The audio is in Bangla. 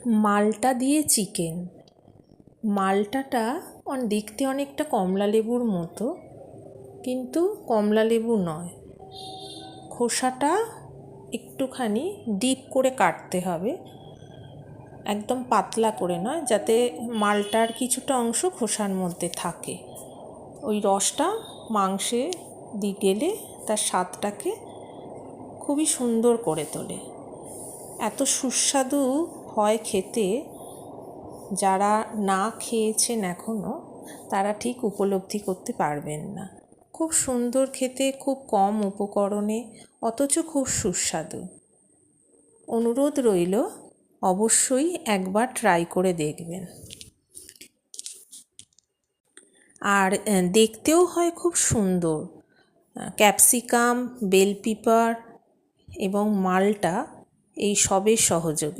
মালটা দিয়ে চিকেন। মালটাটা দেখতে অনেকটা কমলা লেবুর মতো, কিন্তু কমলা লেবু নয়। খোসাটা একটুখানি ডিপ করে কাটতে হবে, একদম পাতলা করে নয়, যাতে মালটার কিছুটা অংশ খোসার মধ্যে থাকে। ওই রসটা মাংসে গেলে তার স্বাদটাকে খুবই সুন্দর করে তোলে। এত সুস্বাদু হয় খেতে, যারা না খেয়েছেন এখনও তারা ঠিক উপলব্ধি করতে পারবেন না। খুব সুন্দর খেতে, খুব কম উপকরণে, অথচ খুব সুস্বাদু। অনুরোধ রইল, অবশ্যই একবার ট্রাই করে দেখবেন। আর দেখতেও হয় খুব সুন্দর। ক্যাপসিকাম, বেল পেপার এবং মালটা এই সবের সহযোগে।